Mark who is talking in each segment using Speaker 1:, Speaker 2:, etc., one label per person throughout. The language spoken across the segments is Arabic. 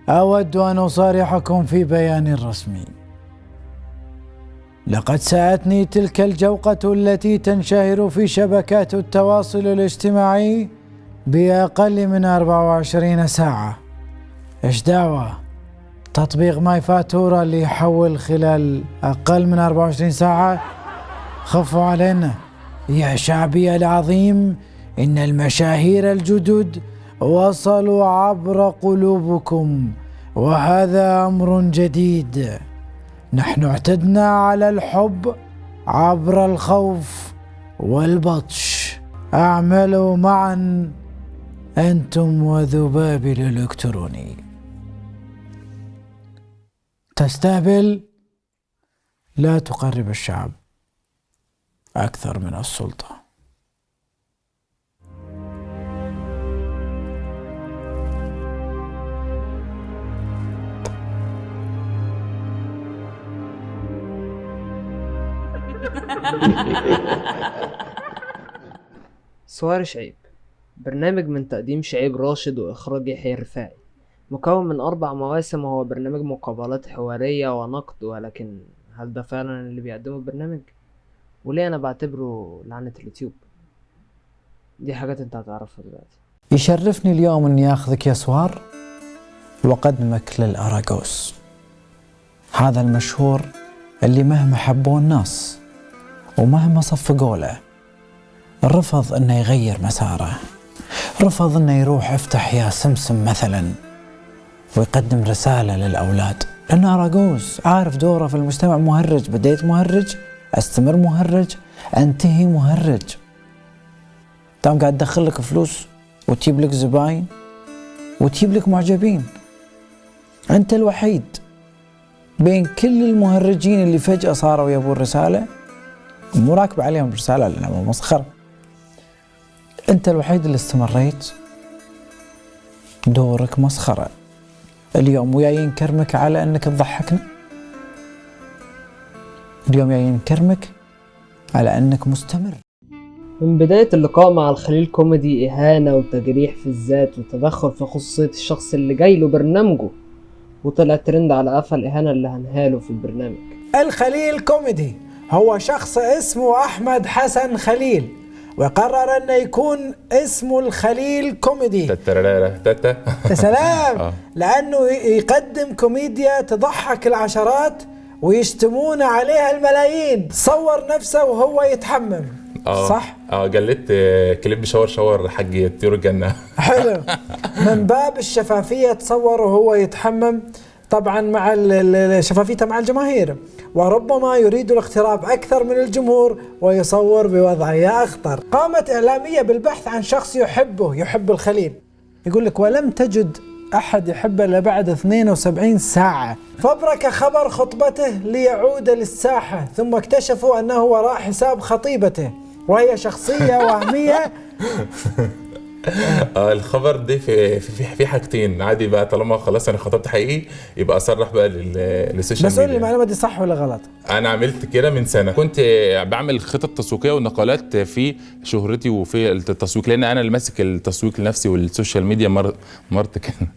Speaker 1: أود أن أصارحكم في بيان رسمي. لقد ساءتني تلك الجوقة التي تنشهر في شبكات التواصل الاجتماعي بأقل من 24 ساعة. إيش دعوة تطبيق ماي فاتورة اللي يحول خلال أقل من 24 ساعة؟ خفوا علينا يا شعبي العظيم، إن المشاهير الجدد وصلوا عبر قلوبكم، وهذا أمر جديد. نحن اعتدنا على الحب عبر الخوف والبطش. اعملوا معا أنتم وذبابي الإلكتروني. تستهبل؟ لا تقرب الشعب أكثر من السلطة.
Speaker 2: سوار شعيب، برنامج من تقديم شعيب راشد وإخراج يحيى الرفاعي، مكون من 4 مواسم، وهو برنامج مقابلات حوارية ونقد. ولكن هل ده فعلا اللي بيقدمه البرنامج؟ وليه أنا بعتبره لعنة اليوتيوب؟ دي حاجات انت هتعرفها دلوقتي.
Speaker 1: يشرفني اليوم اني اخذك يا سوار واقدمك للأراجوز، هذا المشهور اللي مهما حبوه الناس ومهما صفقوا له رفض انه يغير مساره، رفض انه يروح افتح يا سمسم مثلا ويقدم رسالة للأولاد، لأن أراجوز عارف دوره في المجتمع مهرج. بديت مهرج، استمر مهرج، انتهي مهرج. تام قاعد تدخل لك فلوس وتجيب لك زباين وتجيب لك معجبين. انت الوحيد بين كل المهرجين اللي فجأة صاروا يبون رسالة، مو راكب عليهم رسالة لأنها مسخرة. انت الوحيد اللي استمريت، دورك مسخرة. اليوم وياي نكرمك على انك تضحكنا، اليوم جاي نكرمك على انك مستمر.
Speaker 2: من بداية اللقاء مع الخليل كوميدي إهانة وتجريح في الذات وتدخل في خصوصية الشخص اللي جاي له برنامجه، وطلع ترند على قفا الإهانة اللي هنهاله في البرنامج.
Speaker 1: الخليل كوميدي هو شخص اسمه أحمد حسن خليل، وقرر أنه يكون اسمه الخليل كوميدي. يا سلام، لأنه يقدم كوميديا تضحك العشرات ويشتمون عليها الملايين. صور نفسه وهو يتحمم، صح؟
Speaker 3: قلت كليب شاور حق طيور الجنة.
Speaker 1: حلو. من باب الشفافية تصور وهو يتحمم، طبعا مع شفافيته مع الجماهير، وربما يريد الاقتراب أكثر من الجمهور ويصور بوضعية أخطر. قامت إعلامية بالبحث عن شخص يحب الخليل، يقول لك ولم تجد أحد يحبه إلا بعد 72 ساعة، فبرك خبر خطبته ليعود للساحة، ثم اكتشفوا أنه وراء حساب خطيبته وهي شخصية وهمية.
Speaker 3: الخبر ده في حاجتين عادي بقى، طالما خلاص انا خطبت حقيقي يبقى اصرح بقى للسوشيال ميديا.
Speaker 1: بس قول لي المعلومه دي صح ولا غلط؟
Speaker 3: انا عملت كده من سنه، كنت بعمل خطط تسويقيه ونقالات في شهرتي وفي التسويق، لان انا اللي ماسك التسويق لنفسي والسوشيال ميديا مرت كده.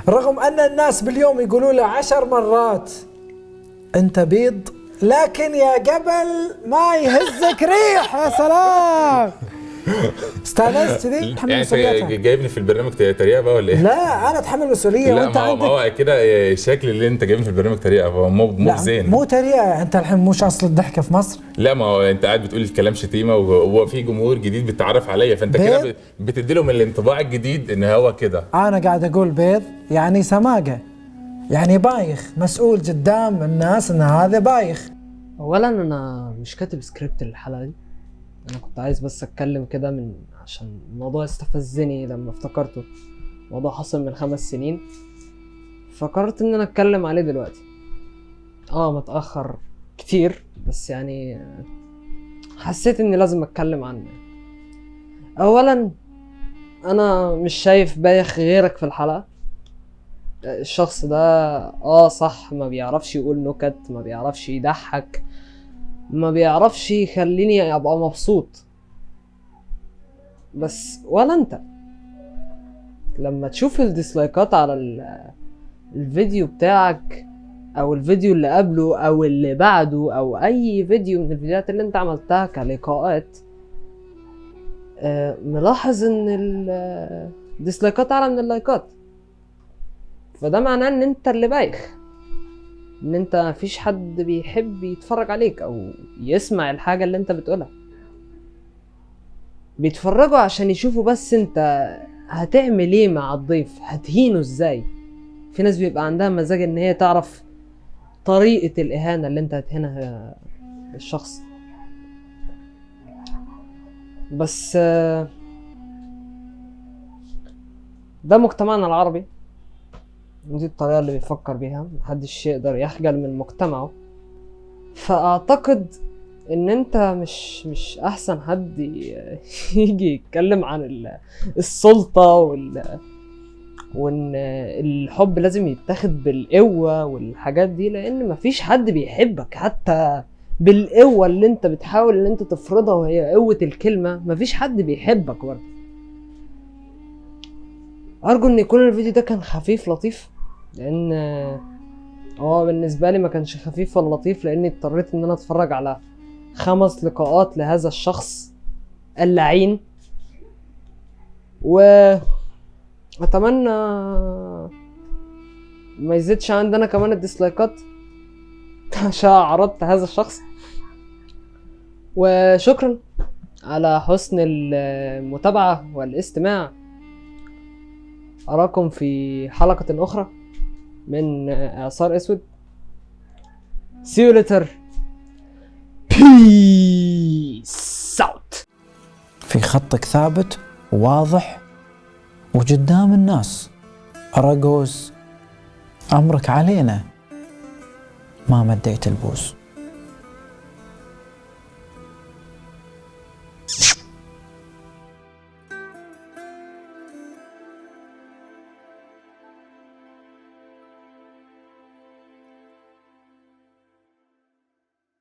Speaker 1: رغم ان الناس باليوم يقولوا له 10 مرات انت بيض، لكن يا جبل ما يهزك ريح. يا سلام، استانست دي.
Speaker 3: يعني جايبني في البرنامج تريقه بقى ولا ايه؟
Speaker 1: لا انا اتحمل مسؤوليه.
Speaker 3: لا ما هو كده الشكل اللي انت جايبني في البرنامج تريقه، هو مو زين.
Speaker 1: مو تريقه، انت الحين مش اصل الضحكه في مصر.
Speaker 3: لا ما هو انت قاعد بتقول الكلام شتيمه وهو في جمهور جديد بيتعرف عليا، فانت كده بتدي لهم الانطباع الجديد ان هو كده.
Speaker 1: انا قاعد اقول بيض يعني سماقه، يعني بايخ، مسؤول قدام الناس ان هذا بايخ.
Speaker 2: اولا انا مش كاتب سكريبت للحلقه دي، انا كنت عايز بس اتكلم كده عشان الموضوع استفزني لما افتكرته. الموضوع حصل من 5 سنين، فقررت ان انا اتكلم عليه دلوقتي. متأخر كتير، بس يعني حسيت اني لازم اتكلم عنه. اولا انا مش شايف بايخ غيرك في الحلقة. الشخص ده صح، ما بيعرفش يقول نكت، ما بيعرفش يضحك، ما بيعرفش يخليني ابقى مبسوط. بس ولا انت لما تشوف الديسلايكات على الفيديو بتاعك او الفيديو اللي قبله او اللي بعده او اي فيديو من الفيديوهات اللي انت عملتها كلقاءات، ملاحظ ان الديسلايكات اعلى من اللايكات، فده معناه ان انت اللي بايخ، ان انت مفيش حد بيحب يتفرج عليك او يسمع الحاجة اللي انت بتقولها. بيتفرجوا عشان يشوفوا بس انت هتعمل ايه مع الضيف، هتهينه ازاي. في ناس بيبقى عندها مزاج ان هي تعرف طريقة الاهانة اللي انت هتهينها الشخص. بس ده مجتمعنا العربي، ودي الطريقة اللي بيفكر بيها، محدش يقدر يخجل من مجتمعه. فاعتقد ان انت مش احسن حد يجي يتكلم عن السلطة وان الحب لازم يتاخد بالقوة والحاجات دي، لان مفيش حد بيحبك حتى بالقوة اللي انت بتحاول ان انت تفرضها، وهي قوة الكلمة. مفيش حد بيحبك برضه. ارجو ان يكون الفيديو ده كان خفيف لطيف، لان هو بالنسبة لي ما كانش خفيف ولا لطيف، لاني اضطريت ان انا اتفرج على 5 لقاءات لهذا الشخص اللعين. واتمنى ما يزيدش عندنا كمان الديسلايكات عشان عرضت هذا الشخص. وشكرا على حسن المتابعة والاستماع. أراكم في حلقة أخرى من إعصار أسود. See you later. Peace out.
Speaker 1: في خطك ثابت وواضح وقدام الناس. أراجوز، أمرك علينا، ما مديت البوس.